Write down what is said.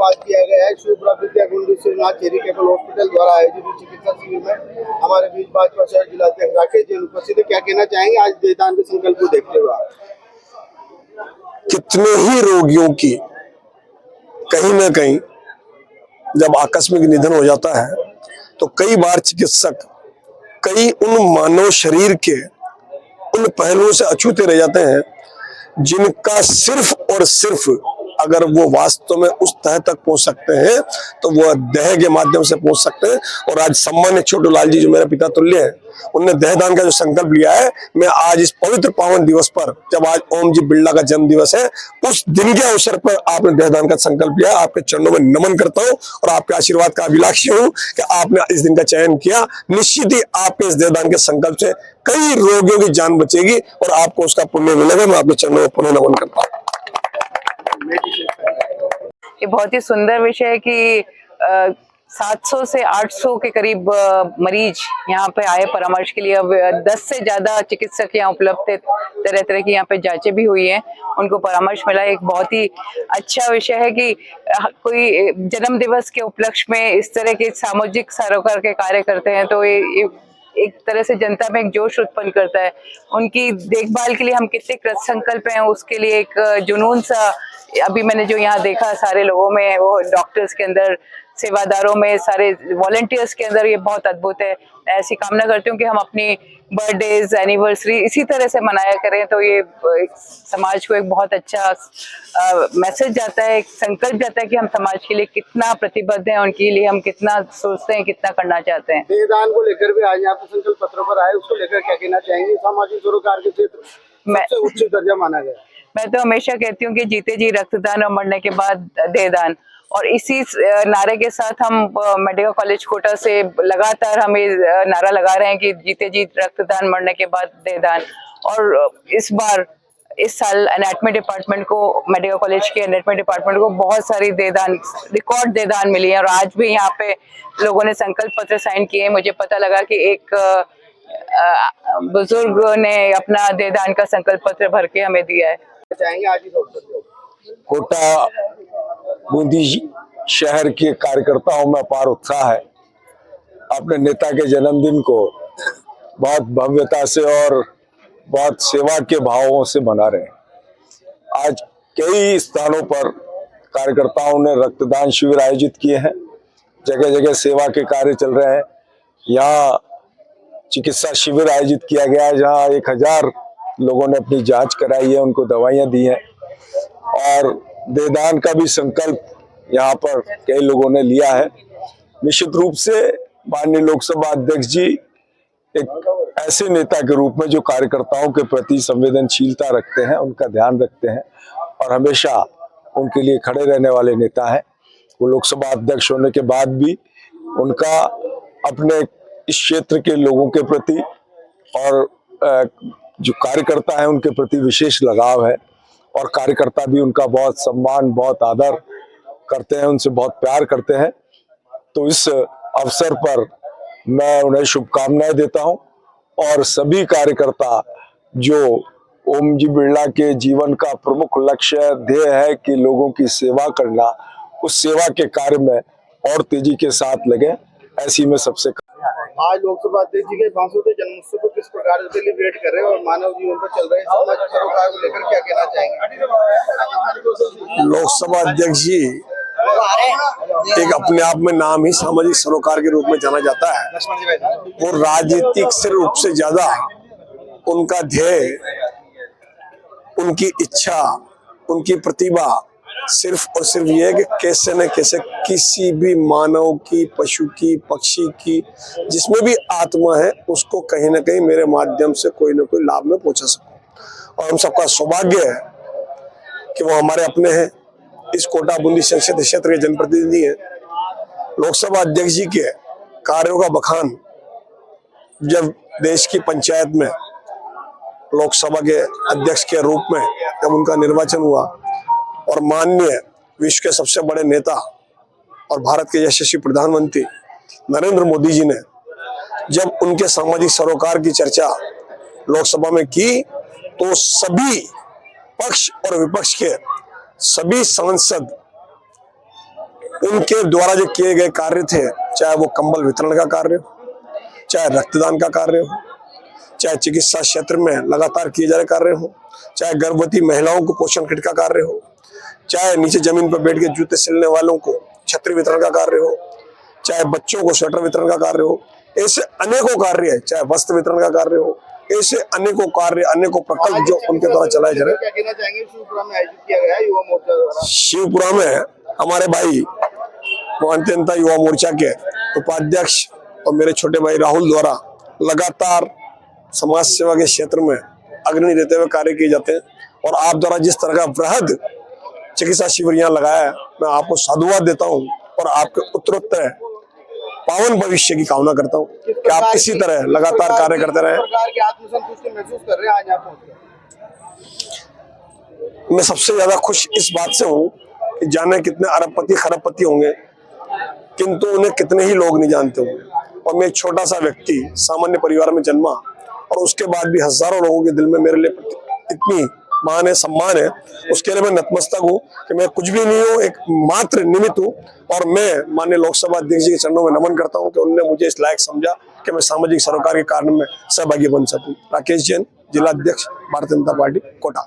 आज किया गया है शिवपुरा विद्या कुंज श्रीनाथ चैरिटेबल हॉस्पिटल द्वारा आयोजित चिकित्सा शिविर में हमारे बीच भाजपा शहर जिलाध्यक्ष राकेश जैन उपस्थित है। क्या कहना चाहेंगे आज देहदान के संकल्प को देखते हुए? कितने ही रोगियों की कहीं ना कहीं जब आकस्मिक निधन हो जाता है तो कई बार चिकित्सक कई उन मानव शरीर के उन पहलुओं से अछूते रह जाते हैं जिनका सिर्फ और सिर्फ अगर वो वास्तव में उस तह तक पहुंच सकते हैं तो वो देह के माध्यम से पहुंच सकते हैं। और आज सम्मानित छोटू लाल जी जो मेरे पिता तुल्य हैं, उनने देहदान का जो संकल्प लिया है, मैं आज इस पवित्र पावन दिवस पर, जब आज ओम जी बिरला का जन्म दिवस है, उस दिन के अवसर पर आपने देहदान का संकल्प लिया। आपके चरणों में नमन करता हूं और आपके आशीर्वाद का अभिलाषी हूं कि आपने इस दिन का चयन किया। निश्चित ही आपके इस देहदान के संकल्प से कई रोगियों की जान बचेगी और आपको उसका पुण्य मिलेगा। मैं आपके चरणों में पुनः नमन करता हूँ। ये बहुत ही सुंदर विषय है कि 700 से 800 के करीब मरीज यहाँ पे आए परामर्श के लिए। अब 10 से ज्यादा चिकित्सक यहाँ उपलब्ध थे, तरह तरह की यहाँ पे जांचें भी हुई हैं, उनको परामर्श मिला। एक बहुत ही अच्छा विषय है कि कोई जन्म दिवस के उपलक्ष्य में इस तरह के सामाजिक सरोकार के कार्य करते हैं तो ये एक तरह से जनता में एक जोश उत्पन्न करता है। उनकी देखभाल के लिए हम कितने कृत संकल्प हैं, उसके लिए एक जुनून सा अभी मैंने जो यहाँ देखा सारे लोगों में, वो डॉक्टर्स के अंदर, सेवादारों में, सारे वॉलंटियर्स के अंदर, ये बहुत अद्भुत है। ऐसी कामना करती हूँ कि हम अपनी बर्थडेज, एनिवर्सरी इसी तरह से मनाया करें तो ये एक समाज को एक बहुत अच्छा मैसेज जाता है, एक संकल्प जाता है कि हम समाज के लिए कितना प्रतिबद्ध हैं, उनके लिए हम कितना सोचते हैं, कितना करना चाहते हैं। देहदान को लेकर भी आज यहाँ पे संकल्प पत्रों पर आए, उसको लेकर क्या कहना चाहेंगे? सामाजिक सरोकार के क्षेत्र सबसे उच्च दर्जा माना गया। मैं तो हमेशा कहती हूँ कि जीते जी रक्तदान और मरने के बाद देहदान, और इसी नारे के साथ हम मेडिकल कॉलेज कोटा से लगातार हम ये नारा लगा रहे हैं कि जीते जी रक्तदान, मरने के बाद देहदान। और इस साल एनाटॉमी डिपार्टमेंट को, मेडिकल कॉलेज के एनाटॉमी डिपार्टमेंट को बहुत सारी देहदान, रिकॉर्ड देहदान मिली है। और आज भी यहाँ पे लोगों ने संकल्प पत्र साइन किए। मुझे पता लगा कि एक बुजुर्ग ने अपना देहदान का संकल्प पत्र भर के हमें दिया है। चाहेंगे आज इस अवसर पर? कोटा बूंदी शहर के कार्यकर्ताओं में अपार उत्साह है। अपने नेता के जन्मदिन को बहुत भव्यता से और बहुत सेवा के भावों से मना रहे हैं। आज कई स्थानों पर कार्यकर्ताओं ने रक्तदान शिविर आयोजित किए हैं, जगह जगह सेवा के कार्य चल रहे हैं। यहाँ चिकित्सा शिविर आयोजित किया गया है जहाँ 1000 लोगों ने अपनी जांच कराई है, उनको दवाइयां दी हैं। और देहदान का भी संकल्प यहाँ पर कई लोगों ने लिया है। निश्चित रूप से माननीय लोकसभा अध्यक्ष जी एक ऐसे नेता के रूप में जो कार्यकर्ताओं के प्रति संवेदनशीलता रखते हैं, उनका ध्यान रखते हैं और हमेशा उनके लिए खड़े रहने वाले नेता हैं। वो लोकसभा अध्यक्ष होने के बाद भी उनका अपने इस क्षेत्र के लोगों के प्रति और जो कार्यकर्ता है उनके प्रति विशेष लगाव है और कार्यकर्ता भी उनका बहुत सम्मान, बहुत आदर करते हैं, उनसे बहुत प्यार करते हैं। तो इस अवसर पर मैं उन्हें शुभकामनाएं देता हूं और सभी कार्यकर्ता जो ओम जी बिरला के जीवन का प्रमुख लक्ष्य ध्येय है कि लोगों की सेवा करना, उस सेवा के कार्य में और तेजी के साथ लगे, ऐसी में सबसे। आज लोकसभा अध्यक्ष जी के 500वें जन्मोत्सव को किस प्रकार से सेलिब्रेट कर रहे हैं और मानव जीवन पर चल रहे सामाजिक सरोकार को लेकर क्या कहना चाहेंगे? लोकसभा अध्यक्ष जी एक अपने आप में नाम ही सामाजिक सरोकार के रूप में जाना जाता है। वो राजनीतिक से रूप से ज्यादा उनका ध्येय, उनकी इच्छा, उनकी प्रतिभा सिर्फ और सिर्फ ये है कि कैसे न कैसे किसी भी मानव की, पशु की, पक्षी की, जिसमें भी आत्मा है, उसको कहीं ना कहीं मेरे माध्यम से कोई ना कोई लाभ में पहुंचा सकूं। और हम सबका सौभाग्य है कि वो हमारे अपने हैं, इस कोटा बूंदी संसदीय क्षेत्र के जनप्रतिनिधि हैं। लोकसभा अध्यक्ष जी के कार्यों का बखान जब देश की पंचायत में लोकसभा के अध्यक्ष के रूप में जब उनका निर्वाचन हुआ और माननीय विश्व के सबसे बड़े नेता और भारत के यशस्वी प्रधानमंत्री नरेंद्र मोदी जी ने जब उनके सामाजिक सरोकार की चर्चा लोकसभा में की तो सभी पक्ष और विपक्ष के सभी सांसद उनके द्वारा जो किए गए कार्य थे, चाहे वो कंबल वितरण का कार्य हो, चाहे रक्तदान का कार्य हो, चाहे चिकित्सा क्षेत्र में लगातार किए जा रहे कार्य हो, चाहे गर्भवती महिलाओं को पोषण किट का कार्य हो, चाहे नीचे जमीन पर बैठ के जूते सिलने वालों को छतरी वितरण का कार्य हो, चाहे बच्चों को स्वेटर वितरण का कार्य हो, ऐसे अनेकों कार्य है, चाहे वस्त्र वितरण का कार्य हो, ऐसे अनेकों कार्य, अनेकों प्रकल्प जो उनके द्वारा चलाए जा रहे हैं। क्या कहना चाहेंगे, शिवपुरा में आयोजित किया गया युवा मोर्चा द्वारा? शिवपुरा में हमारे भाई भारतीय जनता युवा मोर्चा के उपाध्यक्ष और मेरे छोटे भाई राहुल द्वारा लगातार समाज सेवा के क्षेत्र में अग्रणी रहते हुए कार्य किए जाते हैं, और आप द्वारा जिस तरह का वृहद चिकित्सा शिविर यहाँ लगाया है, मैं आपको साधुवाद देता हूँ और आपके उत्तरोत्तर पावन भविष्य की कामना करता हूँ कि आप इसी तरह लगातार कार्य करते रहें। प्रकार की आत्मसंतुष्टि महसूस कर रहे हैं आज यहाँ पहुंचकर? मैं सबसे ज्यादा खुश इस बात से हूँ कि जाने कितने अरबपति खरबपति होंगे, किंतु उन्हें कितने ही लोग नहीं जानते होंगे, और मैं एक छोटा सा व्यक्ति सामान्य परिवार में जन्मा, और उसके बाद भी हजारों लोगों के दिल में मेरे लिए इतनी मान है, सम्मान है, उसके लिए मैं नतमस्तक हूँ कि मैं कुछ भी नहीं हूँ, एक मात्र निमित्त हूँ। और मैं माननीय लोकसभा अध्यक्ष जी के चरणों में नमन करता हूँ कि उन्होंने मुझे इस लायक समझा कि मैं सामाजिक सरोकार के कार्य में सहभागी बन सकूँ। राकेश जैन, जिला अध्यक्ष, भारतीय जनता पार्टी, कोटा।